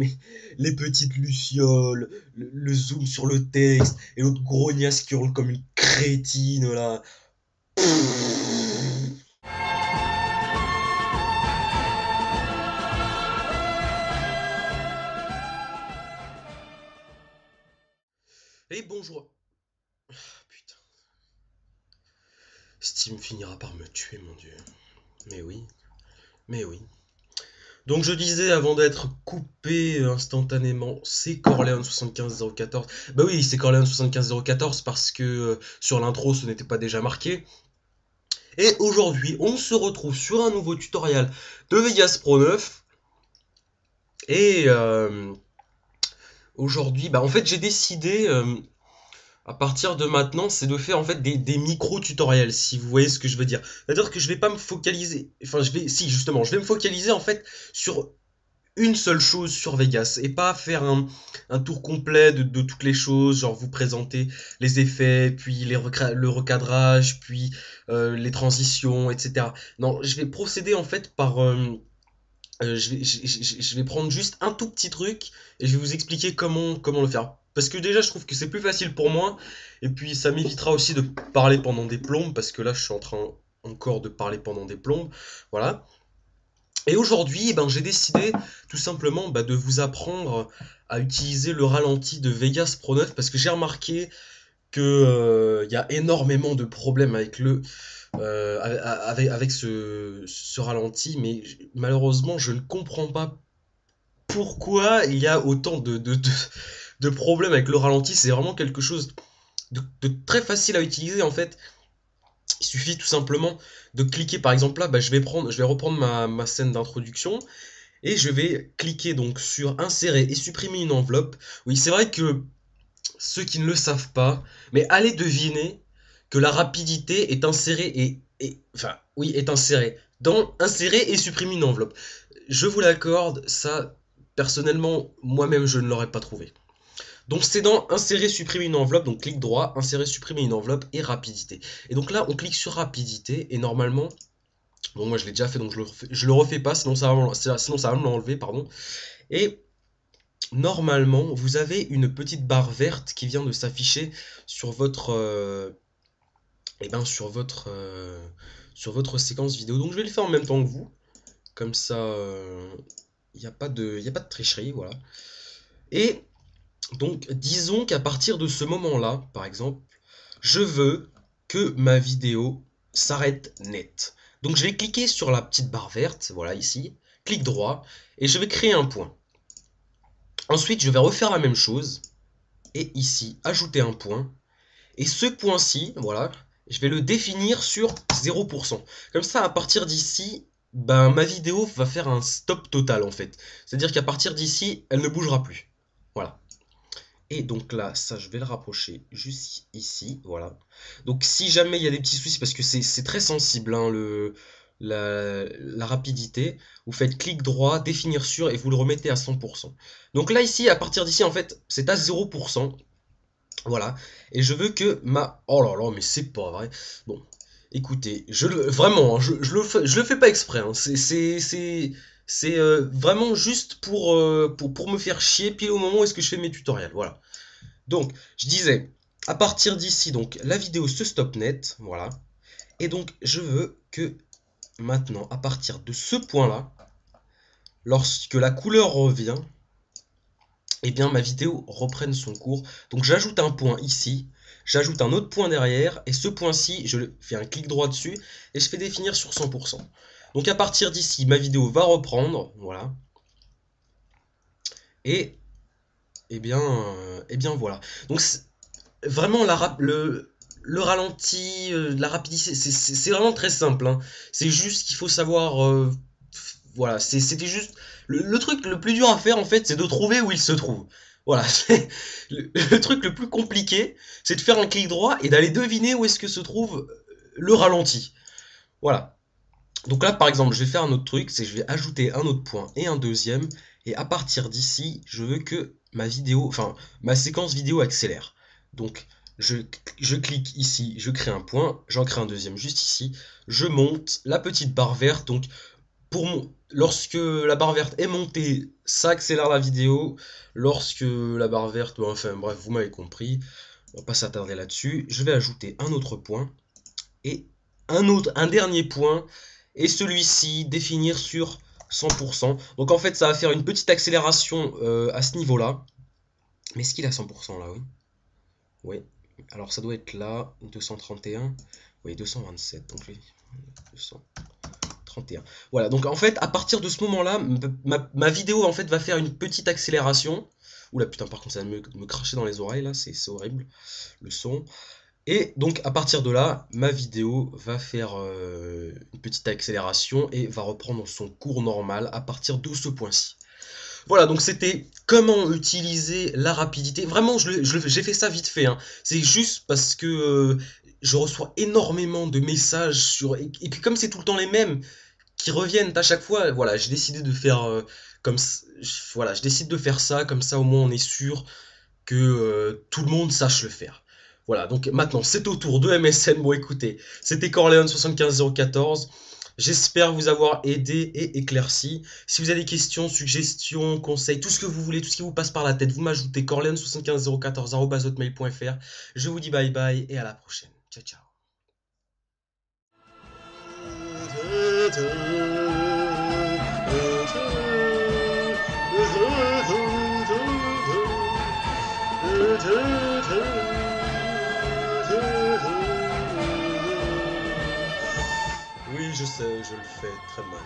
mais les petites lucioles, le zoom sur le texte, et l'autre grognasse qui hurle comme une crétine, là. Et bonjour. Ah, putain. Steam finira par me tuer, mon dieu. Mais oui, mais oui. Donc je disais avant d'être coupé instantanément, c'est Corleone 75014. Bah oui, c'est Corleone 75014 parce que sur l'intro ce n'était pas déjà marqué. Et aujourd'hui, on se retrouve sur un nouveau tutoriel de Vegas Pro 9. Et aujourd'hui, bah en fait j'ai décidé à partir de maintenant, c'est de faire en fait des micro-tutoriels, si vous voyez ce que je veux dire. C'est-à-dire que je vais pas me focaliser, enfin si justement, je vais me focaliser en fait sur une seule chose sur Vegas et pas faire un tour complet de toutes les choses, genre vous présenter les effets, puis le recadrage, puis les transitions, etc. Non, je vais procéder en fait par... je vais prendre juste un tout petit truc et je vais vous expliquer comment le faire. Parce que déjà, je trouve que c'est plus facile pour moi, et puis ça m'évitera aussi de parler pendant des plombes, parce que là, je suis en train encore de parler pendant des plombes. Voilà. Et aujourd'hui, eh ben, j'ai décidé tout simplement de vous apprendre à utiliser le ralenti de Vegas Pro 9 parce que j'ai remarqué que y a énormément de problèmes avec avec ce ralenti, mais malheureusement, je ne comprends pas pourquoi il y a autant de problèmes avec le ralenti. C'est vraiment quelque chose de très facile à utiliser en fait. Il suffit tout simplement de cliquer, par exemple là, je vais reprendre ma scène d'introduction et je vais cliquer donc sur insérer et supprimer une enveloppe. Oui, c'est vrai que ceux qui ne le savent pas, mais allez deviner que la rapidité est insérée enfin oui, est insérée dans insérer et supprimer une enveloppe. Je vous l'accorde, ça personnellement moi-même je ne l'aurais pas trouvé. Donc c'est dans insérer, supprimer une enveloppe, donc clic droit, insérer, supprimer une enveloppe et rapidité. Et donc là on clique sur rapidité et normalement, bon moi je l'ai déjà fait donc je le refais pas sinon sinon ça va me l'enlever, pardon. Et normalement vous avez une petite barre verte qui vient de s'afficher sur votre, sur votre séquence vidéo. Donc je vais le faire en même temps que vous, comme ça il n'y a pas de tricherie, voilà. Et donc, disons qu'à partir de ce moment-là, par exemple, je veux que ma vidéo s'arrête net. Donc, je vais cliquer sur la petite barre verte, voilà ici, clic droit, et je vais créer un point. Ensuite, je vais refaire la même chose, et ici, ajouter un point. Et ce point-ci, voilà, je vais le définir sur 0%. Comme ça, à partir d'ici, ma vidéo va faire un stop total, en fait. C'est-à-dire qu'à partir d'ici, elle ne bougera plus. Voilà. Et donc là, ça, je vais le rapprocher juste ici, voilà. Donc si jamais il y a des petits soucis, parce que c'est très sensible, hein, la rapidité, vous faites clic droit, définir sur, et vous le remettez à 100%. Donc là, ici, à partir d'ici, en fait, c'est à 0%, voilà. Et je veux que ma... Oh là là, mais c'est pas vrai. Bon, écoutez, vraiment, hein, je le fais pas exprès, hein, c'est vraiment juste pour me faire chier pile au moment où est-ce que je fais mes tutoriels, voilà. Donc, je disais, à partir d'ici, donc la vidéo se stoppe net, voilà. Et donc, je veux que maintenant, à partir de ce point-là, lorsque la couleur revient, eh bien ma vidéo reprenne son cours. Donc, j'ajoute un point ici, j'ajoute un autre point derrière, et ce point-ci, je fais un clic droit dessus, et je fais définir sur 100%. Donc, à partir d'ici, ma vidéo va reprendre, voilà. Et, bien voilà. Donc, vraiment le ralenti, la rapidité, c'est vraiment très simple, hein. C'est juste qu'il faut savoir, voilà, c'était juste le truc le plus dur à faire en fait, c'est de trouver où il se trouve. Voilà, le truc le plus compliqué, c'est de faire un clic droit et d'aller deviner où est-ce que se trouve le ralenti. Voilà. Donc là, par exemple, je vais faire un autre truc, c'est que je vais ajouter un autre point et un deuxième, et à partir d'ici, je veux que ma vidéo, enfin, ma séquence vidéo accélère. Donc, je clique ici, je crée un point, j'en crée un deuxième juste ici, je monte la petite barre verte, donc lorsque la barre verte est montée, ça accélère la vidéo. Lorsque la barre verte, enfin bref, vous m'avez compris. On va pas s'attarder là-dessus. Je vais ajouter un autre point et un dernier point. Et celui-ci, définir sur 100%. Donc en fait, ça va faire une petite accélération à ce niveau-là. Mais est-ce qu'il est à 100% là, oui? Oui. Alors ça doit être là, 231. Oui, 227. Donc 231. Voilà, donc en fait, à partir de ce moment-là, ma vidéo en fait va faire une petite accélération. Oula putain, par contre, ça va me cracher dans les oreilles là, c'est horrible le son. Et donc à partir de là, ma vidéo va faire une petite accélération et va reprendre son cours normal à partir de ce point-ci. Voilà, donc c'était comment utiliser la rapidité. Vraiment, j'ai fait ça vite fait, hein. C'est juste parce que je reçois énormément de messages et puis comme c'est tout le temps les mêmes qui reviennent à chaque fois, voilà, j'ai décidé de faire voilà, je décide de faire ça, comme ça au moins on est sûr que tout le monde sache le faire. Voilà, donc maintenant c'est au tour de MSN. Bon écoutez, c'était Corleone75014. J'espère vous avoir aidé et éclairci. Si vous avez des questions, suggestions, conseils, tout ce que vous voulez, tout ce qui vous passe par la tête, vous m'ajoutez corleone75014@hotmail.fr. Je vous dis bye bye et à la prochaine. Ciao ciao. Oui, je sais, je le fais très mal.